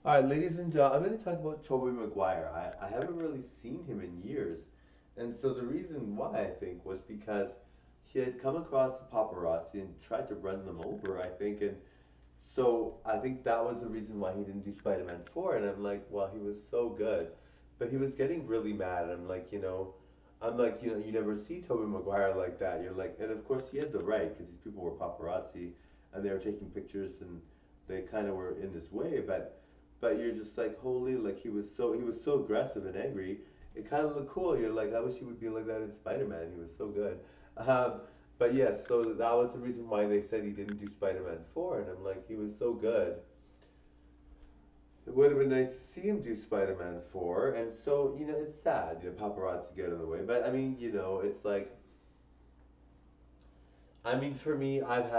All right, ladies and gentlemen, I'm going to talk about Tobey McGuire. I haven't really seen him in years. And so the reason why I think was because he had come across the paparazzi and tried to run them over, I think. And so I think that was the reason why he didn't do Spider-Man 4. And I'm like, well, he was so good. But he was getting really mad. And I'm like, you never see Tobey Maguire like that. You're like, and of course he had the right because these people were paparazzi and they were taking pictures and they kind of were in his way. But you're just like, holy, like he was so aggressive and angry. It kind of looked cool. You're like, I wish he would be like that in Spider-Man. He was so good. Um, but yes, so that was the reason why they said he didn't do Spider-Man 4, and I'm like, he was so good. It would have been nice to see him do Spider-Man 4, and so, it's sad, paparazzi get in the way. But I mean, it's like, I mean, for me, I've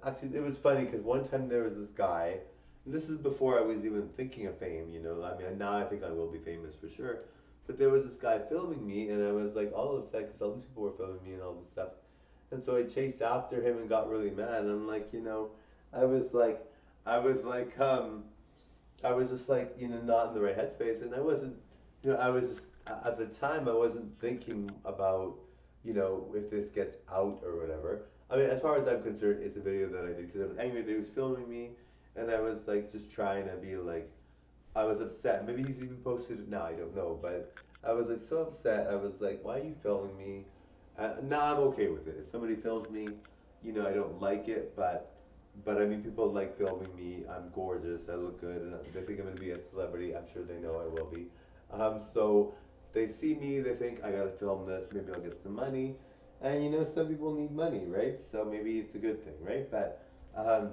actually, it was funny because one time there was this guy, and this is before I was even thinking of fame, I mean, now I think I will be famous for sure. But there was this guy filming me, and I was like all upset because all these people were filming me and all this stuff. And so I chased after him and got really mad. And I'm like, I was like, I was like, I was just like, not in the right headspace. And I wasn't, I was just, at the time, I wasn't thinking about, if this gets out or whatever. I mean, as far as I'm concerned, it's a video that I did because I was angry that he was filming me. And I was like, just trying to be like, I was upset. Maybe he's even posted it now, I don't know. But I was like so upset. I was like, why are you filming me? Now I'm okay with it. If somebody films me, I don't like it, but I mean, people like filming me. I'm gorgeous. I look good, and they think I'm gonna be a celebrity. I'm sure they know I will be. So they see me. They think I gotta film this. Maybe I'll get some money, and some people need money, right? So maybe it's a good thing, right? But um,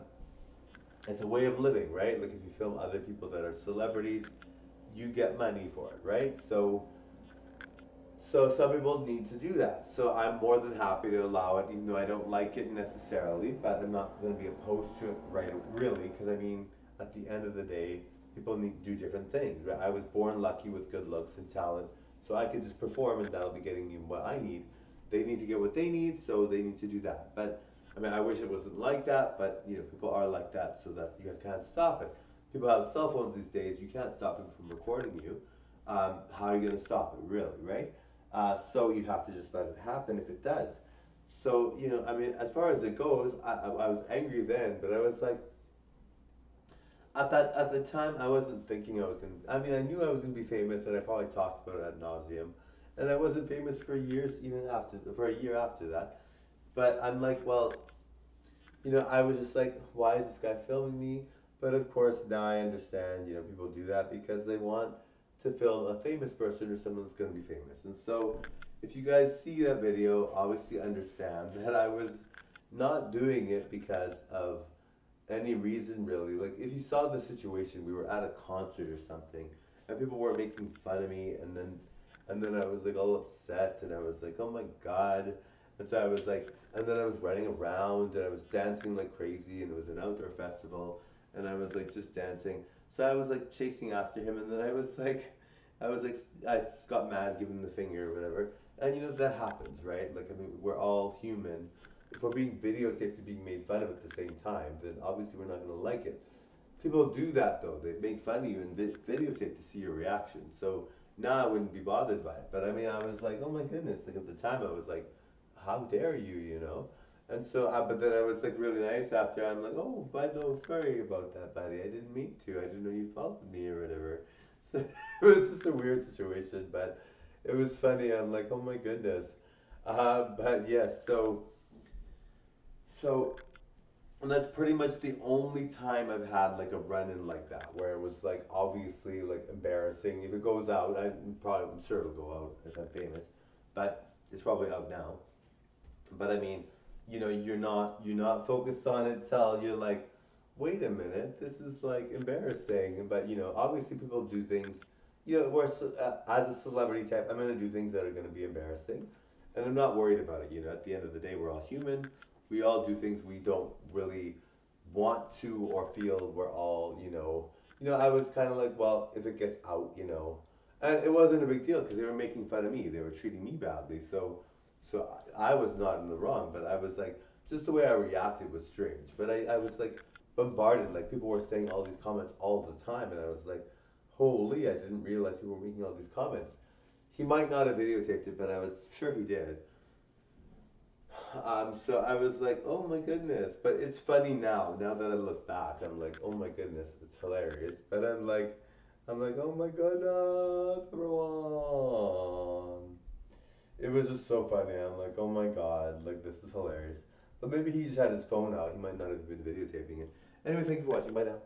it's a way of living, right? Like if you film other people that are celebrities, you get money for it, right? So some people need to do that. So I'm more than happy to allow it, even though I don't like it necessarily. But I'm not going to be opposed to it, right? Really, because I mean, at the end of the day, people need to do different things. Right? I was born lucky with good looks and talent, so I can just perform, and that'll be getting me what I need. They need to get what they need, so they need to do that. But I mean, I wish it wasn't like that. But people are like that, so that you can't stop it. People have cell phones these days. You can't stop them from recording you. How are you going to stop it, really, right? So you have to just let it happen if it does. So, I mean, as far as it goes, I was angry then, but I was like, at the time, I wasn't thinking I was gonna. I mean, I knew I was gonna be famous, and I probably talked about it ad nauseum, and I wasn't famous for years, even for a year after that. But I'm like, well, I was just like, why is this guy filming me? But of course, now I understand, people do that because they want to film a famous person or someone that's going to be famous. And so, if you guys see that video, obviously understand that I was not doing it because of any reason really. Like, if you saw the situation, we were at a concert or something, and people were making fun of me, and then I was like all upset, and I was like, oh my god. And so I was like, and then I was running around, and I was dancing like crazy, and it was an outdoor festival, and I was like just dancing. So I was like chasing after him, and then I was like, I got mad, giving him the finger or whatever. And that happens, right? Like, I mean, we're all human. If we're being videotaped and being made fun of at the same time, then obviously we're not going to like it. People do that though. They make fun of you and videotape to see your reaction. So now I wouldn't be bothered by it. But I mean, I was like, oh my goodness. Like at the time, I was like, how dare you? And so, but then I was like really nice after. I'm like, oh, by the way, sorry about that, buddy. I didn't mean to. I didn't know you followed me or whatever. So it was just a weird situation, but it was funny. I'm like, oh my goodness. But yes, so and that's pretty much the only time I've had like a run in like that, where it was like obviously like embarrassing. If it goes out, I'm sure it'll go out if I'm famous, but it's probably out now. But I mean, you're not focused on it till you're like, wait a minute, this is like embarrassing. But obviously people do things. As a celebrity type, I'm gonna do things that are gonna be embarrassing, and I'm not worried about it. At the end of the day, we're all human. We all do things we don't really want to or feel we're all. I was kind of like, well, if it gets out. And it wasn't a big deal because they were making fun of me. They were treating me badly. So I was not in the wrong, but I was like, just the way I reacted was strange. But I was like, bombarded. Like people were saying all these comments all the time, and I was like, holy! I didn't realize people were making all these comments. He might not have videotaped it, but I was sure he did. So I was like, oh my goodness. But it's funny now. Now that I look back, I'm like, oh my goodness, it's hilarious. But I'm like, oh my goodness, everyone. It was just so funny. I'm like, oh my god, like this is hilarious. But maybe he just had his phone out. He might not have been videotaping it. Anyway, thank you for watching. Bye now.